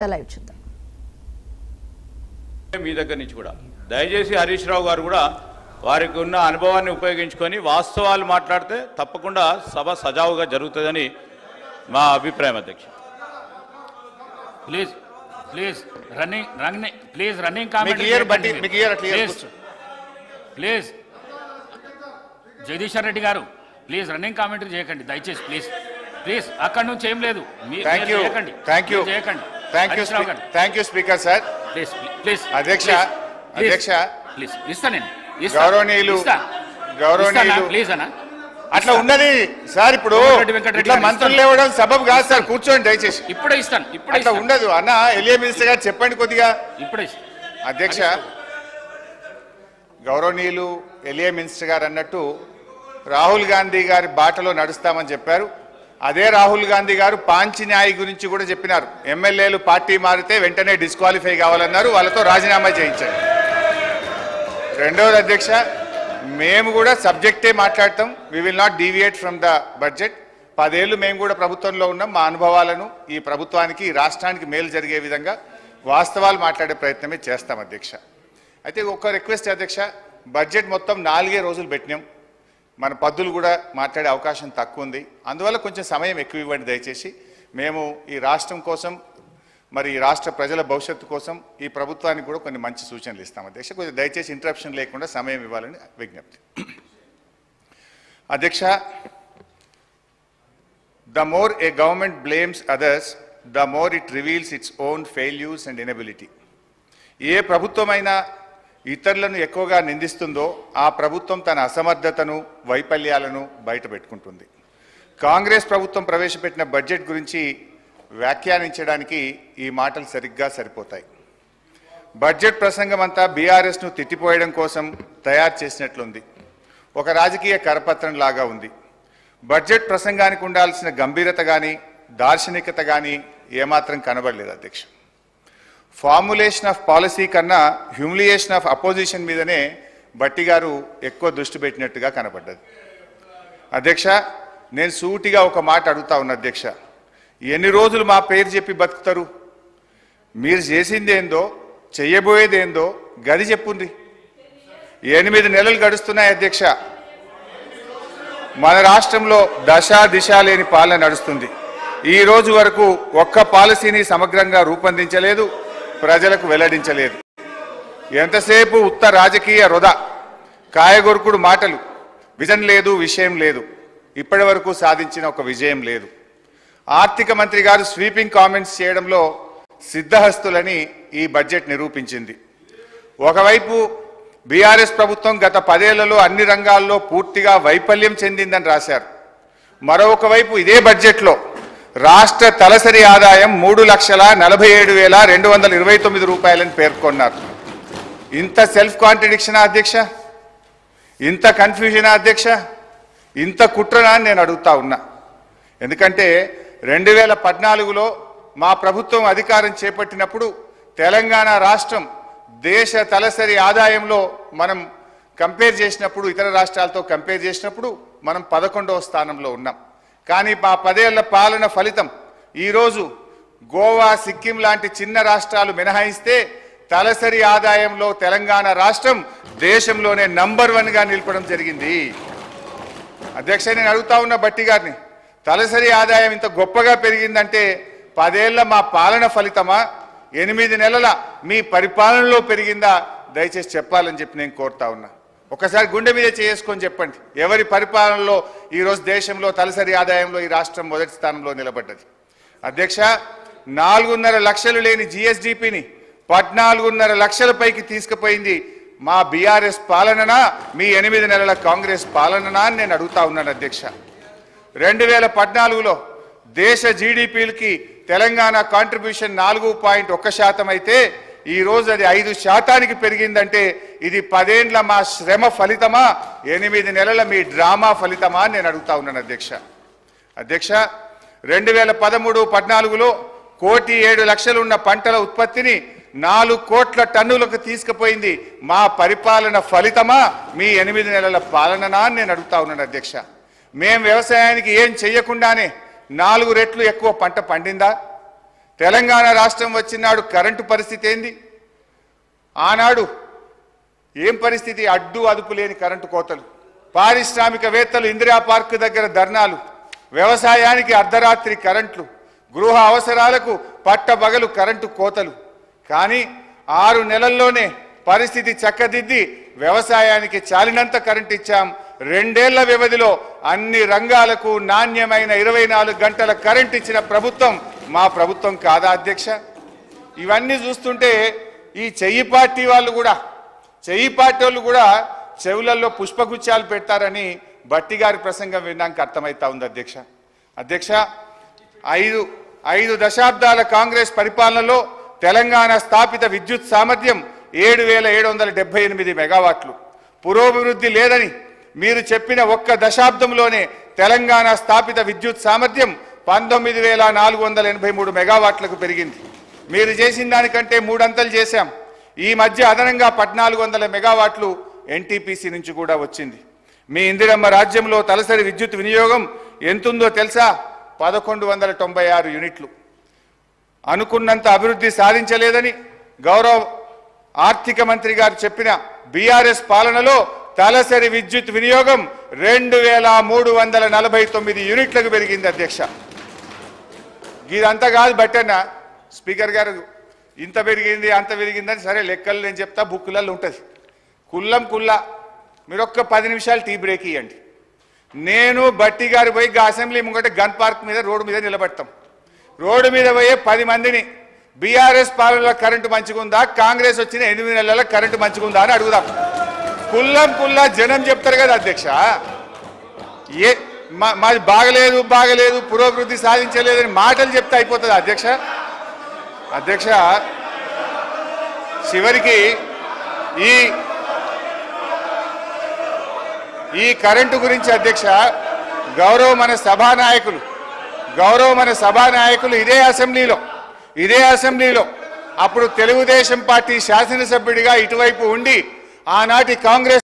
Live చూద్దాం. మీ దగ్గర నుంచి కూడా దయచేసి హరీష్ రావు గారు కూడా వారికి ఉన్న అనుభవాన్ని ఉపయోగించుకొని వాస్తవాలు మాట్లాడితే తప్పకుండా సభ సజావుగా జరుగుతుందని మా అభిప్రాయం. అధ్యక్ష please please running comment please Jagadishwar Reddy గారు ప్లీజ్ రన్నింగ్ కామెంటరీ చేయకండి దయచేసి ప్లీజ్ ప్లీజ్ అక్కడి నుంచి ఏం లేదు చేయకండి. Thank you speaker sir. Please please అధ్యక్ష ప్లీజ్ ఇస్తాను గౌరవనీయులు ప్లీజ్ అన్న అట్లా ఉన్నది సార్. ఇప్పుడు ఇట్లా మంత్రులు లేవడం సబబు కాదు సార్. కూర్చోండి దయచేసి. ఇప్పుడే ఇస్తాను. ఇట్లా ఉండదు అన్న. ఎలియా మినిస్టర్ గారు చెప్పండి కొద్దిగా. ఇప్పుడే అధ్యక్ష గౌరవనీయులు ఎలియా మినిస్టర్ గారు అన్నట్టు రాహుల్ గాంధీ గారి బాటలో నడుస్తామని చెప్పారు. అదే రాహుల్ గాంధీ గారు పాంచి న్యాయ్ గురించి కూడా చెప్పినారు. ఎమ్మెల్యేలు పార్టీ మారితే వెంటనే డిస్క్వాలిఫై కావాలన్నారు. వాళ్ళతో రాజీనామా చేయించారు. రెండవది అధ్యక్ష, మేము కూడా సబ్జెక్టే మాట్లాడతాం. We will not deviate from the budget. 10 ఏళ్ళు మేము కూడా ప్రభుత్వంలో ఉన్నాం. మా అనుభవాలను ఈ ప్రభుత్వానికి ఈ రాష్ట్రానికి మేలు జరిగే విధంగా వాస్తవాలు మాట్లాడే ప్రయత్నమే చేస్తాం అధ్యక్ష. అయితే ఒక రిక్వెస్ట్ అధ్యక్ష, బడ్జెట్ మొత్తం 4 రోజులు పెట్టినాం. మన పద్దులు కూడా మాట్లాడే అవకాశం తక్కువ ఉంది. అందువల్ల కొంచెం సమయం ఎక్కువ ఇవ్వండి దయచేసి. మేము ఈ రాష్ట్రం కోసం, మరి ఈ రాష్ట్ర ప్రజల భవిష్యత్తు కోసం ఈ ప్రభుత్వానికి కూడా కొన్ని మంచి సూచనలు ఇస్తాం అధ్యక్ష. కొంచెం దయచేసి ఇంటరప్షన్ లేకుండా సమయం ఇవ్వాలని విజ్ఞప్తి. అధ్యక్ష, the more a government blames others, the more it reveals its own failures and inability. ఏ ప్రభుత్వమైనా ఇతరులను ఎక్కువగా నిందిస్తుందో ఆ ప్రభుత్వం తన అసమర్థతను, వైఫల్యాలను బయట పెట్టుకుంటుంది. కాంగ్రెస్ ప్రభుత్వం ప్రవేశపెట్టిన బడ్జెట్ గురించి వ్యాఖ్యానించడానికి ఈ మాటలు సరిగ్గా సరిపోతాయి. బడ్జెట్ ప్రసంగం అంతా బీఆర్ఎస్ను తిట్టిపోయడం కోసం తయారు చేసినట్లుంది. ఒక రాజకీయ కరపత్రం లాగా ఉంది. బడ్జెట్ ప్రసంగానికి ఉండాల్సిన గంభీరత కానీ దార్శనికత కానీ ఏమాత్రం కనబడలేదు అధ్యక్ష. ఫార్ములేషన్ ఆఫ్ పాలసీ కన్నా హ్యూమిలియేషన్ ఆఫ్ అపోజిషన్ మీదనే భట్టి గారు ఎక్కువ దృష్టి పెట్టినట్టుగా కనబడ్డది. అధ్యక్ష, నేను సూటిగా ఒక మాట అడుగుతా ఉన్నా అధ్యక్ష. ఎన్ని రోజులు మా పేరు చెప్పి బతుకుతారు? మీరు చేసిందేందో, చెయ్యబోయేదేందో గది చెప్పుంది. 8 నెలలు గడుస్తున్నాయి అధ్యక్ష. మన రాష్ట్రంలో దశ దిశ లేని పాలన నడుస్తుంది. ఈ రోజు వరకు ఒక్క పాలసీని సమగ్రంగా రూపొందించలేదు, ప్రజలకు వెల్లడించలేదు. ఎంతసేపు ఉత్త రాజకీయ వృధా, కాయగొరుకుడు మాటలు, విజన్ లేదు, విషయం లేదు. ఇప్పటి వరకు సాధించిన ఒక విజయం లేదు. ఆర్థిక మంత్రి గారు స్వీపింగ్ కామెంట్స్ చేయడంలో సిద్ధహస్తులని ఈ బడ్జెట్ నిరూపించింది. ఒకవైపు బీఆర్ఎస్ ప్రభుత్వం గత 10 ఏళ్లలో అన్ని రంగాల్లో పూర్తిగా వైఫల్యం చెందిందని రాశారు. మరొక వైపు ఇదే బడ్జెట్లో రాష్ట్ర తలసరి ఆదాయం 3,47,229 రూపాయలని పేర్కొన్నారు. ఇంత సెల్ఫ్ కాంట్రడిక్షనా అధ్యక్ష? ఇంత కన్ఫ్యూజనా అధ్యక్ష? ఇంత కుట్రనా అని నేను అడుగుతా ఉన్నా. ఎందుకంటే 2014లో మా ప్రభుత్వం అధికారం చేపట్టినప్పుడు తెలంగాణ రాష్ట్రం దేశ తలసరి ఆదాయంలో మనం కంపేర్ చేసినప్పుడు, ఇతర రాష్ట్రాలతో కంపేర్ చేసినప్పుడు మనం 11వ స్థానంలో ఉన్నాం. కానీ మా 10 ఏళ్ల పాలన ఫలితం ఈరోజు గోవా, సిక్కిం లాంటి చిన్న రాష్ట్రాలు మినహాయిస్తే తలసరి ఆదాయంలో తెలంగాణ రాష్ట్రం దేశంలోనే నంబర్ 1గా నిలపడం జరిగింది. అధ్యక్ష, నేను అడుగుతా ఉన్న భట్టి గారిని, తలసరి ఆదాయం ఇంత గొప్పగా పెరిగిందంటే 10 ఏళ్ల మా పాలన ఫలితమా, 8 నెలల మీ పరిపాలనలో పెరిగిందా? దయచేసి చెప్పాలని చెప్పి నేను కోరుతా ఉన్నా. ఒకసారి గుండె మీద చేసుకొని చెప్పండి, ఎవరి పరిపాలనలో ఈరోజు దేశంలో తలసరి ఆదాయంలో ఈ రాష్ట్రం మొదటి స్థానంలో నిలబడ్డది? అధ్యక్ష, 4.5 లక్షలు లేని జిఎస్డిపిని 14.5 లక్షల పైకి తీసుకుపోయింది మా బీఆర్ఎస్ పాలననా, మీ 8 నెలల కాంగ్రెస్ పాలననా అని నేను అడుగుతా ఉన్నాను అధ్యక్ష. 2014లో దేశ జీడిపికి తెలంగాణ కాంట్రిబ్యూషన్ 4.1% అయితే ఈ రోజు అది 5% పెరిగిందంటే ఇది 10 ఏళ్ల మా శ్రమ ఫలితమా, 8 నెలల మీ డ్రామా ఫలితమా అని నేను అడుగుతా ఉన్నాను అధ్యక్ష. అధ్యక్ష, 2013-14లో 1,07,00,000 ఉన్న పంటల ఉత్పత్తిని 4 కోట్ల టన్నులకు తీసుకుపోయింది మా పరిపాలన ఫలితమా, మీ 8 నెలల పాలననా అని నేను అడుగుతా ఉన్నాను అధ్యక్ష. మేం వ్యవసాయానికి ఏం చెయ్యకుండానే 4 రెట్లు ఎక్కువ పంట పండిందా? తెలంగాణ రాష్ట్రం వచ్చినాడు కరెంటు పరిస్థితి ఏంది? ఆనాడు ఏం పరిస్థితి? అడ్డు అదుపు లేని కరెంటు కోతలు, పారిశ్రామికవేత్తలు ఇందిరా పార్క్ దగ్గర ధర్నాలు, వ్యవసాయానికి అర్ధరాత్రి కరెంట్లు, గృహ అవసరాలకు పట్టబగలు కరెంటు కోతలు. కానీ 6 నెలల్లోనే పరిస్థితి చక్కదిద్ది వ్యవసాయానికి చాలినంత కరెంట్ ఇచ్చాం. 2 ఏళ్ల వ్యవధిలో అన్ని రంగాలకు నాణ్యమైన 24 గంటల కరెంట్ ఇచ్చిన ప్రభుత్వం మా ప్రభుత్వం కాదా అధ్యక్ష? ఇవన్నీ చూస్తుంటే ఈ చెయ్యి పార్టీ వాళ్ళు కూడా చెవులలో పుష్పగుచ్చాలు పెడతారని బట్టి గారి ప్రసంగం విన్నాక అర్థమవుతా ఉంది అధ్యక్ష. అధ్యక్ష, 5 దశాబ్దాల కాంగ్రెస్ పరిపాలనలో తెలంగాణ స్థాపిత విద్యుత్ సామర్థ్యం 7,778 మెగావాట్లు. పురోభివృద్ధి లేదని మీరు చెప్పిన ఒక్క దశాబ్దంలోనే తెలంగాణ స్థాపిత విద్యుత్ సామర్థ్యం 19,483 మెగావాట్లకు పెరిగింది. మీరు చేసిన దానికంటే 3 అంతలు చేశాం. ఈ మధ్య అదనంగా 1,400 మెగావాట్లు ఎన్టీపీసీ నుంచి కూడా వచ్చింది. మీ ఇందిరమ్మ రాజ్యంలో తలసరి విద్యుత్ వినియోగం ఎంతుందో తెలుసా? 1196 యూనిట్లు. అనుకున్నంత అభివృద్ధి సాధించలేదని గౌరవ ఆర్థిక మంత్రి గారు చెప్పిన బీఆర్ఎస్ పాలనలో తలసరి విద్యుత్ వినియోగం 2,349 యూనిట్లకు పెరిగింది అధ్యక్ష. ఇదంతా కాదు బట్టన్న స్పీకర్ గారు, ఇంత పెరిగింది అంత పెరిగిందని సరే లెక్కలు నేను చెప్తా, బుక్కులలో ఉంటుంది. కుల్లా మీరు ఒక్క 10 నిమిషాలు టీ బ్రేక్ ఇవ్వండి. నేను బట్టి గారు పోయి అసెంబ్లీ ముంగట గన్ పార్క్ మీద రోడ్డు మీద నిలబడతాం. రోడ్డు మీద పోయే 10 మందిని బీఆర్ఎస్ పాలనలో కరెంటు మంచిగుందా, కాంగ్రెస్ వచ్చిన 8 నెలల కరెంటు మంచిగుందా అని అడుగుదాం. కుల్లా జనం చెప్తారు కదా అధ్యక్ష. మాది బాగలేదు పురోభివృద్ధి సాధించలేదని మాటలు చెప్తే అయిపోతుంది అధ్యక్ష. అధ్యక్ష, చివరికి ఈ కరెంటు గురించి అధ్యక్ష గౌరవ మన సభానాయకులు ఇదే అసెంబ్లీలో అప్పుడు తెలుగుదేశం పార్టీ శాసనసభ్యుడిగా ఇటువైపు ఉండి ఆనాటి కాంగ్రెస్